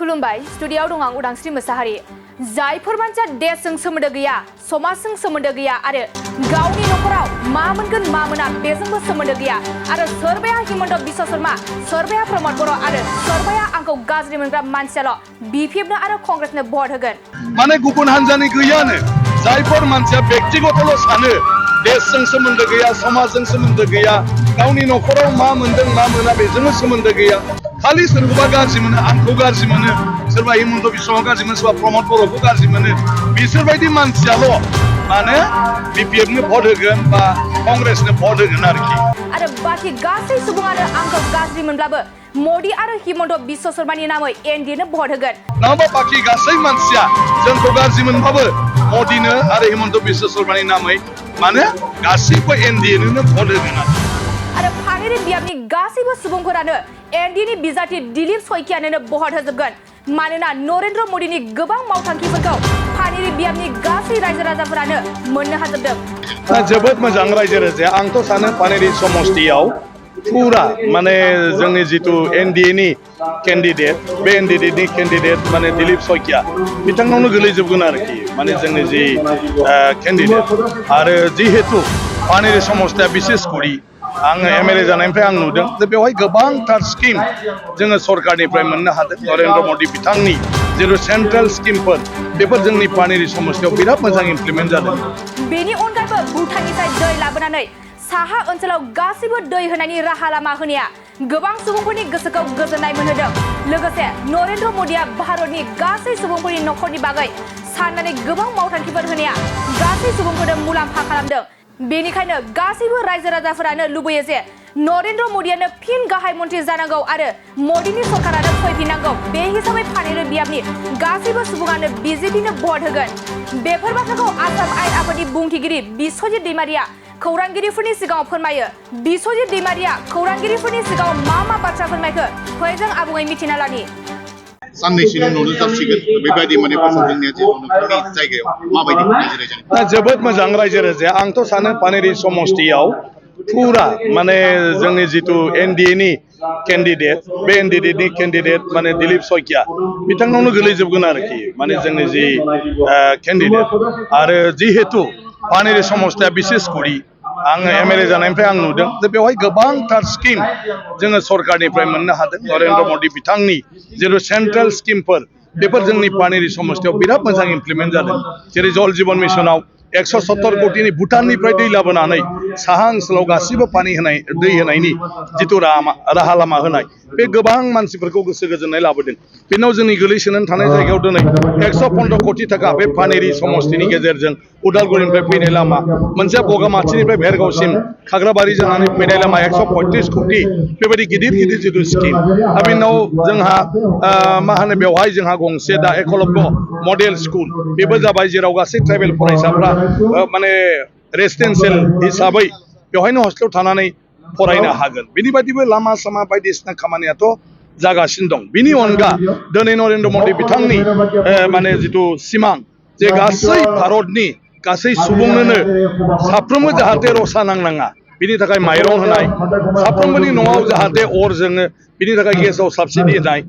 खुलुमबाय स्टुडिय'आव दं आं उदांस्रि मोसाहारि जायफोर मानसिया देशजों सोमोन्दो गैया समाजजों सोमोन्दो गैया आरो गावनि नखराव मा मोनगोन मा मोना बेजोंबो सोमोन्दो गैया आरो सोरबाया हिमन्त बिश्व शर्मा सोरबाया प्रमद बर' आरो सोरबाया आंखौ गाज्रि मोनग्रा मानसियाल' बिपिएफनो आरो कंग्रेसनो भट होगोन माने गुबुन हान्जानि गैयानो जायफोर मानसिया व्यक्तिगतल' सानो देशजों सोमोन्दो गैया समाजजों सोमोन्दो गैया गावनि नखराव मा मोनदों मा मोना बेजोंबो सोमोन्दो गैया खालि सोरखौबा गाज्रि मोनो आंखौ गाज्रि मोनो सोरबा हिमन्त बिश्वखौ गाज्रि मोनो सोरबा प्रमद बर'खौ गाज्रि मोनो बिसोरबायदि मानसियाल' माने बिपिएफनो भट होगोन बा कंग्रेसनो भट होगोन आरो बाखि गासै सुबुङानो आंखौ गाज्रि मोनब्लाबो मोदी आरो हिमन्त बिश्व शर्मानि नामै एनडीएनो भट होगोन नङाबा बाखि गासै मानसिया जोंखौ गाज्रि मोनबाबो मोदीनो आरो हिमन्त बिश्व शर्मानि नामै माने गासैबो एनडीएनो भट होगोन आरो फानेरि बियाबनि गासैबो सुबुंफोरानो एनडीएनि बिजाथि दिलीप सयकियानो भट होजोबगोन मानोना नरेन्द्र मोदीनि गोबां मावथांखिफोरखौ फानेरि बियाबनि गासै रायजो राजाफोरानो मोननो हाजोबदों जोबोद मोजां रायजो राजाया आंथ' सानो फानेरि समष्टियाव पुरा माने जोंनि जितु एनडीएनि कैंडिडेट बे एनडीएनि कैंडिडेट माने दिलीप सयकिया बिथांनावनो गोलैजोबगोन आरोखि माने जोंनि जि कैंडिडेट आरो जिहेतु फानेरि समष्टिया बिसेस करि आङो एमएलए जानायनिफ्राय आं नुदों जे बेवहाय गोबांथार स्किम जोङो सरकारनिफ्राय मोननो हादों नरेन्द्र मोदी बिथांनि जेरै सेन्ट्रेल स्किमफोर बेफोर जोंनि फानेरि समष्टियाव बिराद मोजां इमप्लिमेन्ट जादों बेनि अनगायैबो भुटाननिफ्राय दै लाबोनानै साहा ओनसोलाव गासैबो दै होनायनि राहा लामा होनाया गोबां सुबुंफोरनि गोसोखौ गोजोननाय मोनहोदों लोगोसे नरेन्द्र मोदीया भारतनि गासै सुबुंफोरनि नखरनि बागै साननानै गोबां मावथांखिफोर होनाया गासै सुबुंफोरनो मुलाम्फा खालामदों बेनिखायनो गासैबो रायजो राजाफोरानो लुबैयो जे नरेन्द्र मोदीयानो फिन गाहाय मन्त्रि जानांगौ आरो मोदीनि सरकारानो फैफिननांगौ बे हिसाबै फानेरि बियाबनि गासैबो सुबुङानो बिजेपिनो भट होगोन बेफोर बाथ्राखौ आसाम आयेन आफादनि बुंथिगिरि बिस्वजित दैमारिया खौरांगिरिफोरनि सिगाङाव फोरमायो बिस्वजित दैमारिया खौरांगिरिफोरनि सिगाङाव मा बाथ्रा फोरमायखो फै जों आबुङै मिथिना लानि साननैसोनि उनावनो जासिगोन बेबायदि माने फोसावदोंनिया जे नोंथांनि जायगायाव माबायदि रायजो राजानि जोबोद मोजां रायजो राजाया आंथ' सानो फानेरि समष्टियाव पुरा माने जोंनि जितु एनडीएनि कैंडिडेट बे एनडीएनि कैंडिडेट माने दिलीप सयकिया बिथांनावनो गोलैजोबगोन आरोखि माने जोंनि जि कैंडिडेट आरो जिहेतु फानेरि समष्टिया बिसेस करि आङो एमएलए जानायनिफ्राय आं नुदों जे बेवहाय गोबांथार स्किम जोङो सरकारनिफ्राय मोननो हादों नरेन्द्र मोदी बिथांनि जेरै सेन्ट्रेल स्किमफोर बेफोर जोंनि फानेरि समष्टियाव बिराद मोजां इमप्लिमेन्ट जादों जेरै जल जीवन मिशनाव 170 कोटिनि भुटाननिफ्राय दै लाबोनानै साहा ओनसोलाव गासिबो पानि होनाय दै होनायनि जितु राहा लामा होनाय बे गोबां मानसिफोरखौ गोसो गोजोननाय लाबोदों बेनाव जोंनि गोलैसोनानै थानाय जायगायाव दिनै 115 कोटि थाखा बे फानेरि समष्टिनि गेजेरजों उदालगुरिनिफ्राय फैनाय लामा मोनसे बगामाथिनिफ्राय भेरगावसिम खाग्राबारि जानानै फैनाय लामा 135 कोटि बेबायदि गिदिर गिदिर जितु स्किम दा बेनाव जोंहा मा होनो बेवहाय जोंहा गंसे दा एकलव्य मडेल स्कुल बेबो जाबाय जेराव गासै ट्राइबेल फरायसाफ्रा माने रेसिडेन्सियेल हिसाबै बेवहायनो हस्टेलाव थानानै फरायनो हागोन बेनि बायदिबो लामा सामा बायदिसिना खामानियाथ' जागासिनो दं बिनि अनगा दिनै नरेन्द्र मोदी बिथांनि माने जितु सिमां जे गासै भारतनि गासै सुबुंनोनो साफ्रोमबो जाहाथे रसा नांनाङा बिनि थाखाय माइरं होनाय साफ्रोमबोनि न'आव जाहाथे अर जोङो बिनि थाखाय गेसाव साबसिडि होनाय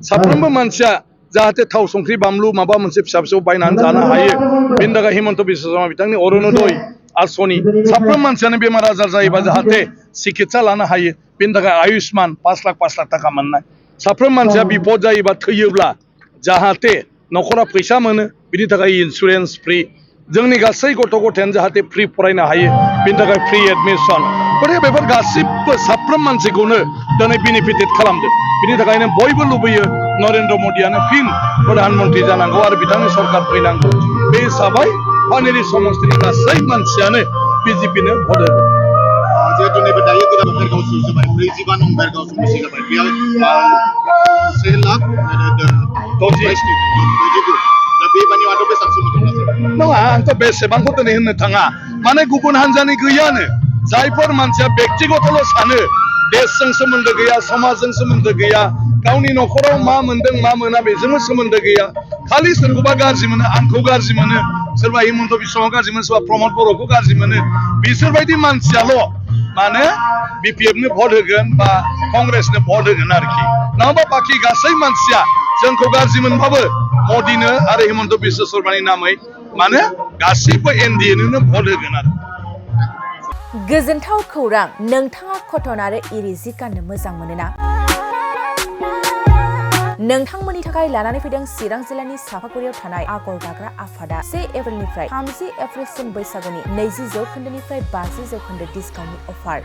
साफ्रोमबो मानसिया जाहाथे थाव संख्रि बानलु माबा मोनसे फिसा फिसौ बायनानै जानो हायो बेनि थाखाय हिमन्त बिश्व शर्मा बिथांनि अरुणोदय आसनि साफ्रोम मानसियानो बेमार आजार जायोबा जाहाथे सिकित्सा लानो हायो बेनि थाखाय आयुष्मान 5 लाख थाखा मोननाय साफ्रोम मानसिया बिपद जायोबा थैयोब्ला जाहाथे न'खरा फैसा मोनो बिनि थाखाय इन्सुरेन्स फ्रि जोंनि गासै गथ' गथायानो जाहाथे फ्रि फरायनो हायो बेनि थाखाय फ्रि एडमिसन बेफोर गासिबो साफ्रोम मानसिखौनो दिनै बेनिफिटेड खालामदों बिनि थाखायनो बयबो लुबैयो नरेन्द्र मोदीयानो फिन प्रधानमन्त्रि जानांगौ आरो बिथांनि सरकार फैनांगौ बे हिसाबै फानेरि समष्टिनि गासै मानसियानो बिजेपिनो भट होगोन जिहेतु नैबे दायो गोदान बेरगाव जाबाय 45 नं बेरगाव समष्टि जाबाय बेयाव 1 लाख 60 दा बेबायदि आरो बेसेबांसो मोनदों नङा आंथ' बेसेबांखौ दिनै होननो थाङा माने गुबुन हान्जानि गैयानो जायफोर मानसिया व्यक्तिगतल' सानो देशजों सोमोन्दो गैया समाजजों सोमोन्दो गैया गावनि नखराव मा मोनदों मा मोना बेजोंबो सोमोन्दो गैया खालि सोरखौबा गाज्रि मोनो आंखौ गाज्रि मोनो सोरबा हिमन्त बिश्वखौ गाज्रि मोनो सोरबा प्रमद बर'खौ गाज्रि मोनो बिसोरबायदि मानसियाल' माने बिपिएफनो भट होगोन बा कंग्रेसनो भट होगोन आरोखि नङाबा बाखि गासै मानसिया जोंखौ गाज्रि मोनबाबो मदिनो आरो हिमन्त बिश्व शर्मानि नामै माने गासैबो एनडिएनोनो भट होगोन आरो गोजोनथाव खौरां नोंथाङा कटन आरो इरि जि गाननो मोजां मोनोना नोंथांमोननि थाखाय लानानै फैदों चिरां जिल्लानि सापागुरियाव थानाय आगर दाग्रा आफादा 1 एप्रिलनिफ्राय 30 एप्रिलसिम बैसागुनि 20% 50% डिसकाउन्टनि अफार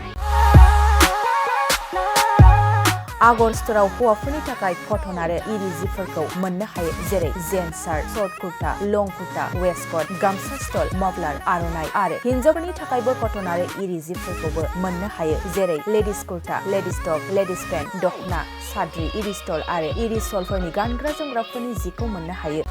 आगर स्टोराव हौवाफोरनि थाखाय कटन आरो इरि जिफोरखौ मोननो हायो जेरै जेन्स शार्ट शर्ट कुर्ता लं कुर्ता वेस्टकट गामसा स्टल मफलार आर'नाइ आरो हिन्जावफोरनि थाखायबो कटन आरो इरि जिफोरखौबो मोननो हायो जेरै ladies kurta ladies top ladies pant दखना साद्रि इरि स्टल आरो इरि सलफोरनि गानग्रा जोमग्राफोरनि जिखौ मोननो हायो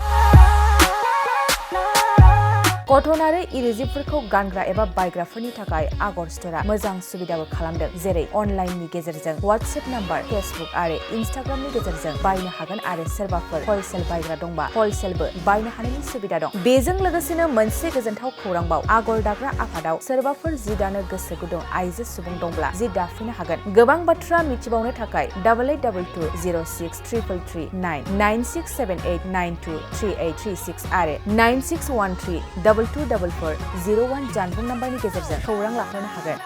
कटन आरो इरि जिफोरखौ गानग्रा एबा बायग्राफोरनि थाखाय आगर स्टोरा मोजां सुबिदाबो खालामदों जेरै अनलाइननि गेजेरजों WhatsApp नाम्बार फेसबुक आरो इनस्टाग्रामनि गेजेरजों बायनो हागोन आरो सोरबाफोर हलसेल बायग्रा दंबा हलसेलबो बायनो हानायनि सुबिदा दं बेजों लोगोसेनो मोनसे गोजोनथाव खौरांबाव आगर दाग्रा आफादाव सोरबाफोर जि दानो गोसो गुदुं आइजो सुबुं दंब्ला जि दाफिननो हागोन गोबां बाथ्रा मिथिबावनो थाखाय 8822063339 9678923836 आरो 9613 224401 जानबुं नाम्बारनि गेजेरजों खौरां लाहरनो हागोन